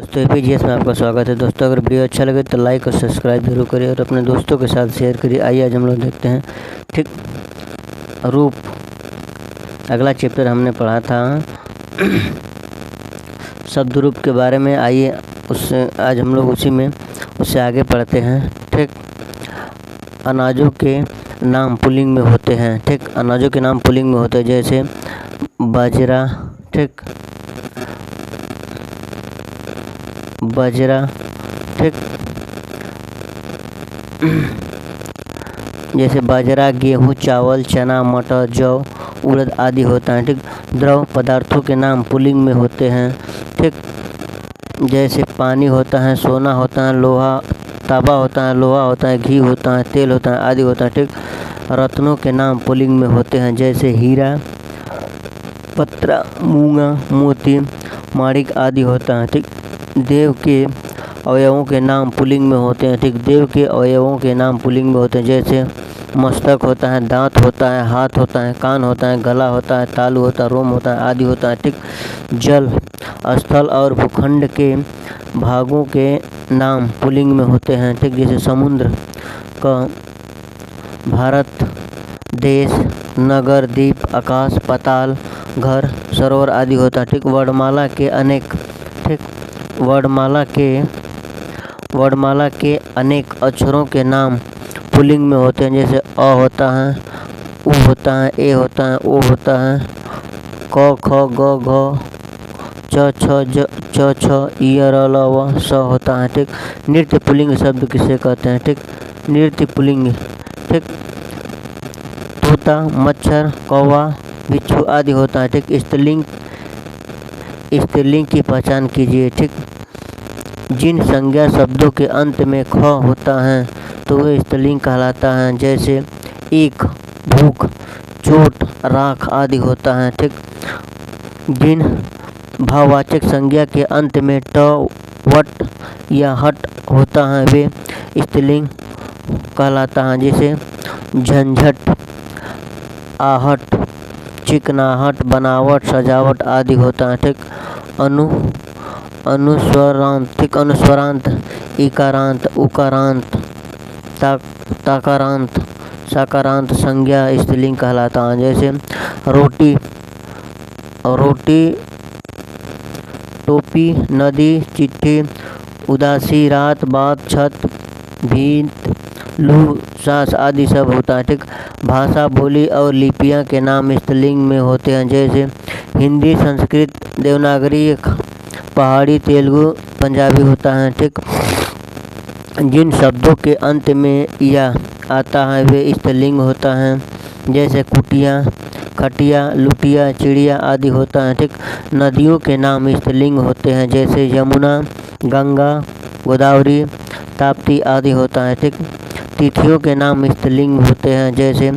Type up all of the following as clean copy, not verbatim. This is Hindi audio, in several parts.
तो एपीजीएस में आपका स्वागत है दोस्तों। अगर वीडियो अच्छा लगे तो लाइक और सब्सक्राइब जरूर करिए और अपने दोस्तों के साथ शेयर करिए। आइए आज हम लोग देखते हैं ठीक रूप। अगला चैप्टर हमने पढ़ा था शब्द रूप के बारे में। आइए उससे आज हम लोग उससे आगे पढ़ते हैं। ठीक, अनाजों के नाम पुल्लिंग में होते हैं। ठीक, अनाजों के नाम पुल्लिंग में होते हैं, जैसे बाजरा। ठीक, बाजरा। ठीक, जैसे बाजरा, गेहूँ, चावल, चना, मटर, जौ, उड़द आदि होता है। ठीक, द्रव पदार्थों के नाम पुल्लिंग में होते हैं। ठीक, जैसे पानी होता है, सोना होता है, लोहा, तांबा होता है, लोहा होता है, घी होता है, तेल होता है आदि होता है। ठीक, रत्नों के नाम पुल्लिंग में होते हैं, जैसे हीरा, पत्रा, मूंगा, मोती, माणिक आदि होता है। ठीक, देव के अवयवों के नाम पुल्लिंग में होते हैं। ठीक, देव के अवयवों के नाम पुल्लिंग में होते हैं, जैसे मस्तक होता है, दांत होता है, हाथ होता है, कान होता है, गला होता है, तालू होता है, रोम होता है आदि होता है। ठीक, जल, स्थल और भूखंड के भागों के नाम पुल्लिंग में होते हैं। ठीक, जैसे समुद्र का, भारत देश, नगर, द्वीप, आकाश, पाताल, घर, सरोवर आदि होता है। ठीक, वर्णमाला के अनेक। ठीक, वर्णमाला के अनेक अक्षरों के नाम पुल्लिंग में होते हैं, जैसे अ होता है, उ होता है, ए होता है, ओ होता है, क, ख, ग, घ, च, छ, ज, च, छ, इ, र, ल, व, स होता है। ठीक, नृत्य पुल्लिंग शब्द किसे कहते हैं? ठीक, नृत्य पुल्लिंग। ठीक, तोता, मच्छर, कौवा, बिच्छू आदि होता है। ठीक, स्त्रीलिंग की पहचान कीजिए। ठीक, जिन संज्ञा शब्दों के अंत में ख होता है तो वह स्त्रीलिंग कहलाता है, जैसे एक, भूख, चोट, राख आदि होता है। ठीक, जिन भाववाचक संज्ञा के अंत में ट, वट या हट होता है वे स्त्रीलिंग कहलाता है, जैसे झंझट, आहट, चिकनाहट, बनावट, सजावट आदि होता है। ठीक, अनुस्वारांत। ठीक, अनुस्वारांत, इकारांत, उकारांत, ताकारांत, साकारांत संज्ञा स्त्रीलिंग कहलाता है, जैसे रोटी, टोपी, नदी, चिट्ठी, उदासी, रात, बात, छत, भीत, लू, सांस आदि सब होता है। ठीक, भाषा, बोली और लिपियां के नाम स्त्रीलिंग में होते हैं, जैसे हिंदी, संस्कृत, देवनागरी, पहाड़ी, तेलुगु, पंजाबी होता है। ठीक, जिन शब्दों के अंत में या आता है वे स्त्रीलिंग होता है, जैसे कुटिया, खटिया, लुटिया, चिड़िया आदि होता है। ठीक, नदियों के नाम स्त्रीलिंग होते हैं, जैसे यमुना, गंगा, गोदावरी, ताप्ती आदि होता है। ठीक, तिथियों के नाम स्त्रीलिंग होते हैं, जैसे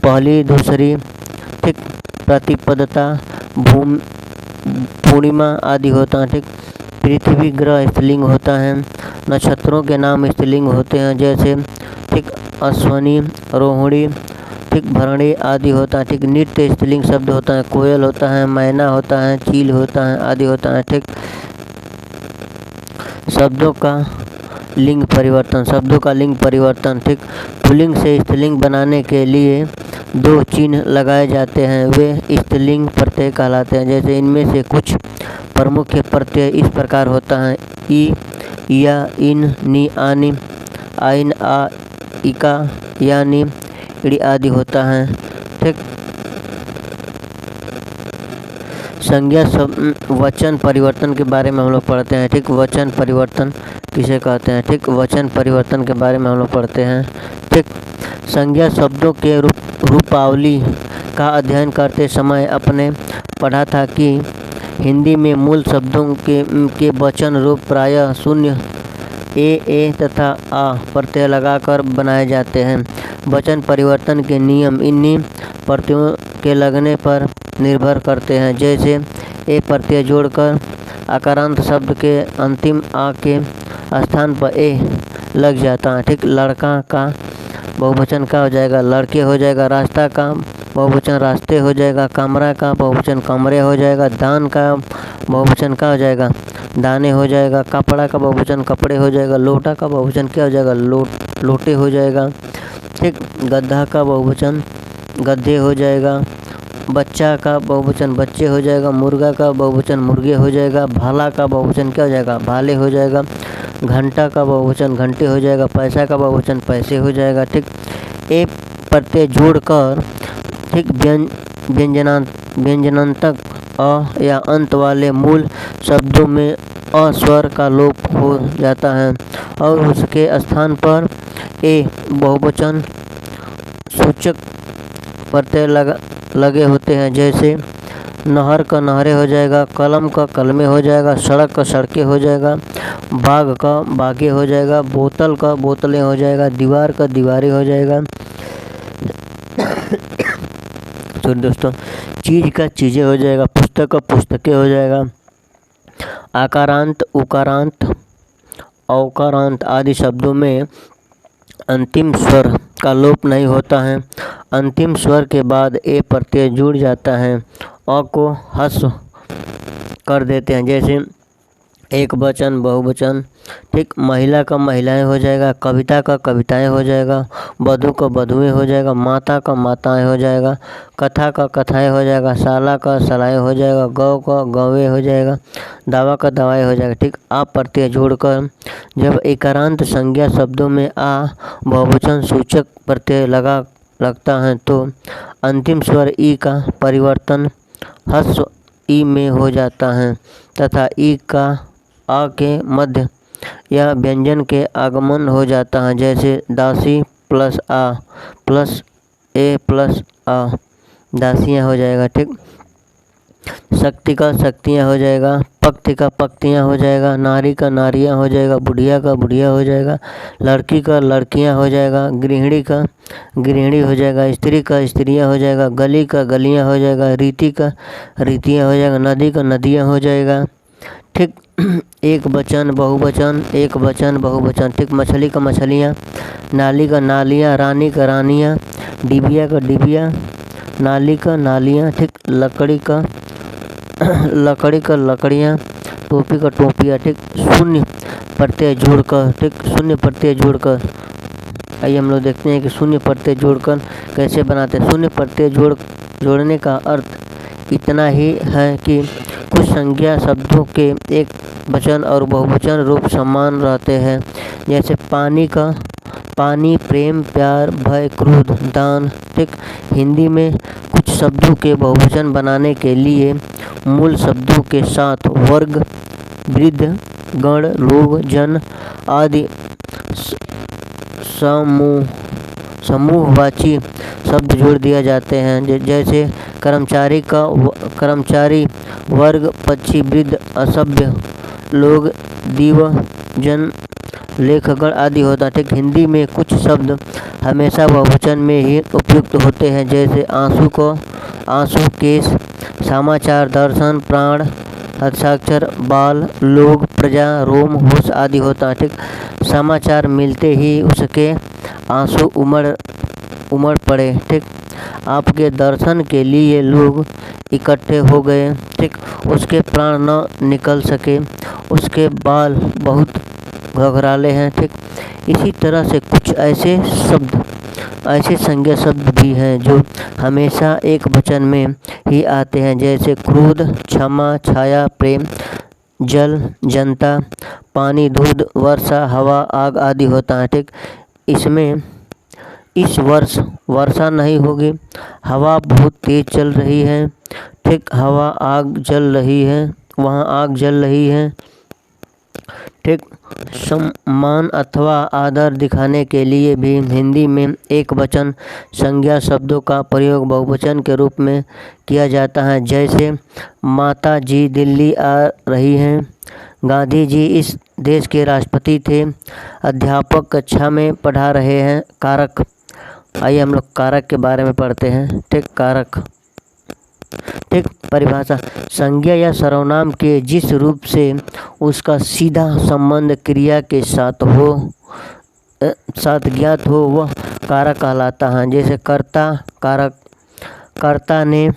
पहली, दूसरी। ठीक, प्रतिपदता, पूर्णिमा आदि होता है। ठीक, पृथ्वी, ग्रह स्त्रीलिंग होता है। नक्षत्रों के नाम स्त्रीलिंग होते हैं, जैसे ठीक, अश्वनी, रोहिणी, ठीक, भरणी आदि होता है। ठीक, नृत्य स्त्रीलिंग शब्द होता है, कोयल होता है, मैना होता है, चील होता है आदि होता है। ठीक, शब्दों का लिंग परिवर्तन। ठीक, पुल्लिंग से स्त्रीलिंग बनाने के लिए दो चिन्ह लगाए जाते हैं, वे स्त्रीलिंग प्रत्यय कहलाते हैं, जैसे इनमें से कुछ प्रमुख प्रत्यय इस प्रकार होता है: ई, या, इन, नी, आनी, आइन, आ, इका, यानी, इड़ी आदि होता है। ठीक, संज्ञा वचन परिवर्तन के बारे में हम लोग पढ़ते हैं। ठीक, वचन परिवर्तन किसे कहते हैं? ठीक, वचन परिवर्तन के बारे में हम लोग पढ़ते हैं। ठीक, संज्ञा शब्दों के रूपावली का अध्ययन करते समय अपने पढ़ा था कि हिंदी में मूल शब्दों के वचन रूप प्रायः शून्य, ए तथा आ प्रत्यय लगाकर बनाए जाते हैं। वचन परिवर्तन के नियम इन्हीं प्रत्ययों के लगने पर निर्भर करते हैं, जैसे ए प्रत्यय जोड़कर आकारांत शब्द के अंतिम आ के स्थान पर ए लग जाता है। ठीक, लड़का का बहुवचन का हो जाएगा लड़के हो जाएगा, रास्ता का बहुवचन रास्ते हो जाएगा, कमरा का बहुवचन कमरे हो जाएगा, दान का बहुवचन का हो जाएगा दाने हो जाएगा। कपड़ा का बहुवचन कपड़े हो जाएगा। लोटा का बहुवचन क्या हो जाएगा, लोटे हो जाएगा। ठीक, गधा का बहुवचन गधे हो जाएगा। बच्चा का बहुवचन बच्चे हो जाएगा। मुर्गा का बहुवचन मुर्गे हो जाएगा। भाला का बहुवचन क्या हो जाएगा, भाले हो जाएगा। घंटा का बहुवचन घंटे हो जाएगा। पैसा का बहुवचन पैसे हो जाएगा। ठीक, ए प्रत्यय जोड़कर ठीक व्यंजनांतक अ या अंत वाले मूल शब्दों में अ स्वर का लोप हो जाता है और उसके स्थान पर ए बहुवचन सूचक प्रत्यय लगे होते हैं। जैसे नहर का नहरे हो जाएगा। कलम का कलमे हो जाएगा। सड़क का सड़कें हो जाएगा। बाग का बागे हो जाएगा। बोतल का बोतलें हो जाएगा। दीवार का दीवारें हो जाएगा। तो दोस्तों, चीज का चीज़ें हो जाएगा। पुस्तक का पुस्तकें हो जाएगा। आकारांत, उकारांत, औकारांत आदि शब्दों में अंतिम स्वर का लोप नहीं होता है। अंतिम स्वर के बाद ए प्रत्यय जुड़ जाता है। अ को ह्रस्व कर देते हैं। जैसे एक वचन बहुवचन। ठीक, महिला का महिलाएं हो जाएगा। कविता का कविताएं हो जाएगा। वधु का वधुएं हो जाएगा। माता का माताएं हो जाएगा। कथा का कथाएं हो जाएगा। शाला का शालाएं हो जाएगा। गौ का गौवें हो जाएगा। दावा का दवाएं हो जाएगा। ठीक, आ प्रत्यय जोड़कर जब एकारांत संज्ञा शब्दों में आ बहुवचन सूचक प्रत्यय लगता है तो अंतिम स्वर ई का परिवर्तन ह्रस्व ई में हो जाता है तथा ई का आ के मध्य या व्यंजन के आगमन हो जाता है। जैसे दासी प्लस आ प्लस ए प्लस आ, दासियाँ हो जाएगा। ठीक, शक्ति का शक्तियाँ हो जाएगा। पक्ति का पक्तियाँ हो जाएगा। नारी का नारियाँ हो जाएगा। बुढ़िया का बुढ़िया हो जाएगा। लड़की का लड़कियाँ हो जाएगा। गृहिणी का गृहिणी हो जाएगा। स्त्री का स्त्रियाँ हो जाएगा। गली का गलियाँ हो जाएगा। रीति का रीतियाँ हो जाएगा। नदी का नदियाँ हो जाएगा। ठीक, एक वचन बहुवचन एक वचन बहुवचन। ठीक, मछली का मछलियाँ। नाली का नालियाँ। रानी का रानियाँ। डिबिया का डिबिया। नाली का नालियाँ। ठीक, लकड़ी का लकड़ियाँ। टोपी का टोपियाँ। ठीक, शून्य प्रत्यय जोड़कर। ठीक, शून्य प्रत्यय जोड़कर आइए हम लोग देखते हैं कि शून्य प्रत्यय जोड़कर कैसे बनाते हैं। शून्य प्रत्यय जोड़ने का अर्थ इतना ही है कि कुछ संज्ञा शब्दों के एक वचन और बहुवचन रूप समान रहते हैं। जैसे पानी का पानी, प्रेम, प्यार, भय, क्रोध, दान। ठीक, हिंदी में कुछ शब्दों के बहुवचन बनाने के लिए मूल शब्दों के साथ वर्ग, वृद्ध, गण, लोग, जन आदि समूहवाची शब्द जोड़ दिए जाते हैं। जैसे कर्मचारी, वर्ग, पक्षी, वृद्ध, असभ्य, लोग, दीव, जन, लेखगण आदि होता है। ठीक, हिंदी में कुछ शब्द हमेशा बहुवचन में ही उपयुक्त होते हैं। जैसे आंसू को आंसू, केश, समाचार, दर्शन, प्राण, हस्ताक्षर, बाल, लोग, प्रजा, रोम, होश आदि होता है। ठीक, समाचार मिलते ही उसके आंसू उमड़ पड़े। ठीक, आपके दर्शन के लिए लोग इकट्ठे हो गए। ठीक, उसके प्राण न निकल सके। उसके बाल बहुत घघराले हैं। ठीक, इसी तरह से कुछ ऐसे संज्ञा शब्द भी हैं जो हमेशा एक वचन में ही आते हैं। जैसे क्रोध, क्षमा, छाया, प्रेम, जल, जनता, पानी, दूध, वर्षा, हवा, आग आदि होता है। ठीक, इसमें इस वर्ष वर्षा नहीं होगी। हवा बहुत तेज चल रही है। ठीक, हवा आग जल रही है, वहाँ आग जल रही है। ठीक, सम्मान अथवा आदर दिखाने के लिए भी हिंदी में एक वचन संज्ञा शब्दों का प्रयोग बहुवचन के रूप में किया जाता है। जैसे माता जी दिल्ली आ रही हैं। गांधी जी इस देश के राष्ट्रपति थे। अध्यापक कक्षा में पढ़ा रहे हैं। कारक, आइए हम लोग कारक के बारे में पढ़ते हैं। ठीक, कारक। ठीक, परिभाषा, संज्ञा या सर्वनाम के जिस रूप से उसका सीधा संबंध क्रिया के साथ ज्ञात हो वह कारक कहलाता है। जैसे कर्ता कारक, कर्ता ने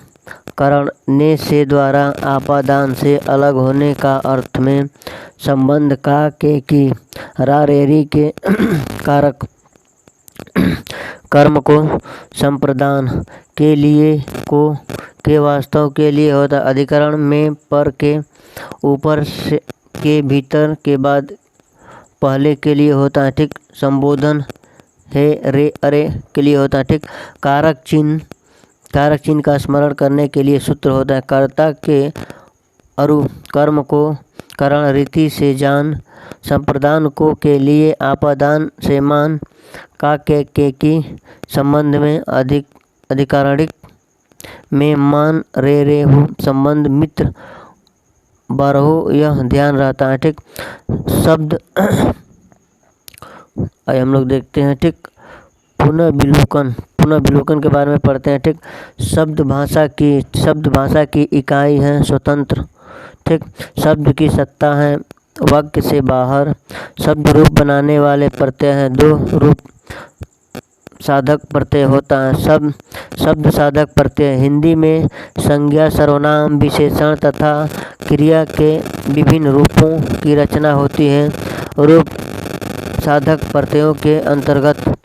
करने से द्वारा आपादान से अलग होने का अर्थ में संबंध का के की रारेरी के कारक कर्म को संप्रदान के लिए को के वास्तव के लिए होता। अधिकरण में पर के ऊपर से के भीतर के बाद पहले के लिए होता है, ठीक। संबोधन है रे अरे के लिए होता है, ठीक। कारक चिन्ह का स्मरण करने के लिए सूत्र होता है। कर्ता के अरु कर्म को करण रीति से जान, संप्रदान को के लिए आपादान से मान, का के की संबंध में अधिकारिक में मान रे हो संबंध मित्र बारहो, यह ध्यान रहता है, ठीक। शब्द आइए हम लोग देखते हैं, ठीक। पुनः विलोकन के बारे में पढ़ते हैं, ठीक। शब्द भाषा की इकाई है स्वतंत्र, ठीक। शब्द की सत्ता है वाक्य से बाहर। शब्द रूप बनाने वाले प्रत्यय हैं, दो रूप साधक प्रत्यय होता है। शब्द साधक प्रत्यय हिंदी में संज्ञा, सर्वनाम, विशेषण तथा क्रिया के विभिन्न रूपों की रचना होती है। रूप साधक प्रत्ययों के अंतर्गत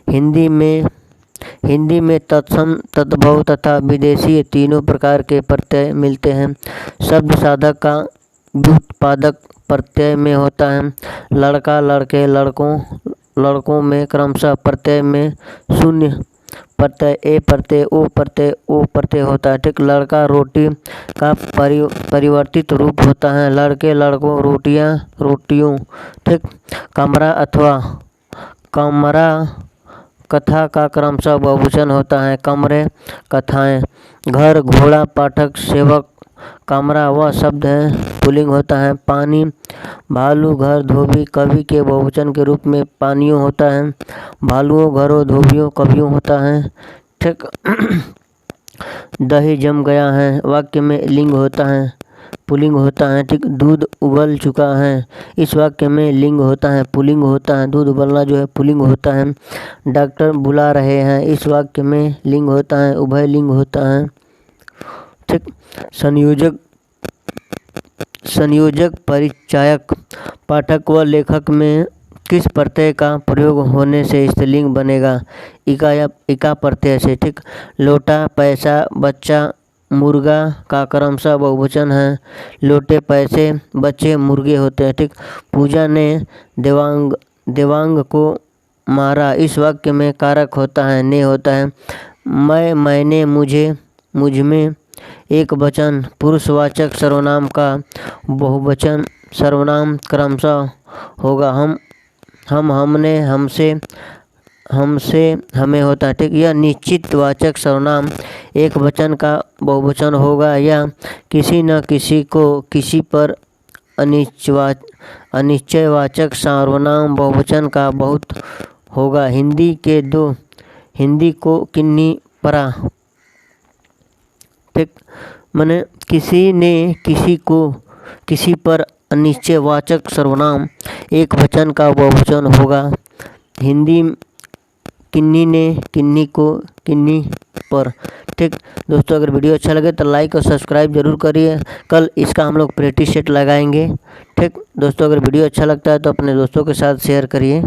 हिंदी में तत्सम, तद्भव तथा विदेशी तीनों प्रकार के प्रत्यय मिलते हैं। शब्द साधक का व्युत्पादक प्रत्यय में होता है लड़का, लड़के, लड़कों में क्रमशः प्रत्यय में शून्य प्रत्यय, ए प्रत्यय, ओ प्रत्यय होता है, ठीक। लड़का रोटी का परिवर्तित रूप होता है। लड़के, लड़कों, रोटियों, ठीक। कमरा अथवा कमरा कथा का क्रमशः बहुवचन होता है। कमरे, कथाएं। घर, घोड़ा, पाठक, सेवक। कमरा वह शब्द है पुल्लिंग होता है। पानी, भालू, घर, धोबी, कवि के बहुवचन के रूप में पानियों होता है। भालुओं, घरों, धोबियों, कवियों होता है, ठीक। दही जम गया है वाक्य में लिंग होता है, पुल्लिंग होता है, ठीक। दूध उबल चुका है इस वाक्य में लिंग होता है, पुल्लिंग होता है। दूध उबलना जो है पुल्लिंग होता है। डॉक्टर बुला रहे हैं इस वाक्य में लिंग होता है, उभय लिंग होता है, ठीक। संयोजक परिचायक पाठक व लेखक में किस प्रत्यय का प्रयोग होने से स्त्रीलिंग बनेगा? इका प्रत्यय से, ठीक। लोटा, पैसा, बच्चा, मुर्गा का क्रमशः बहुवचन है। लोटे, पैसे, बच्चे, मुर्गे होते हैं, ठीक। पूजा ने देवांग को मारा इस वाक्य में कारक होता है ने होता है। मैंने, मुझे, मुझमें एक वचन पुरुषवाचक सर्वनाम का बहुवचन सर्वनाम क्रमशः होगा। हम, हमने, हमसे, हमें होता है, ठीक। यह निश्चित वाचक सर्वनाम एक वचन का बहुवचन होगा या किसी न किसी को किसी पर अनिश्चयवाचक सर्वनाम बहुवचन का बहुत होगा। हिंदी को किन्नी परा, ठीक। माने किसी ने किसी को किसी पर अनिश्चयवाचक सर्वनाम एक वचन का बहुवचन होगा। हिंदी किन्नी ने किन्नी को किन्नी पर, ठीक। दोस्तों अगर वीडियो अच्छा लगे तो लाइक और सब्सक्राइब जरूर करिए। कल इसका हम लोग प्रैक्टिस सेट लगाएंगे, ठीक। दोस्तों अगर वीडियो अच्छा लगता है तो अपने दोस्तों के साथ शेयर करिए।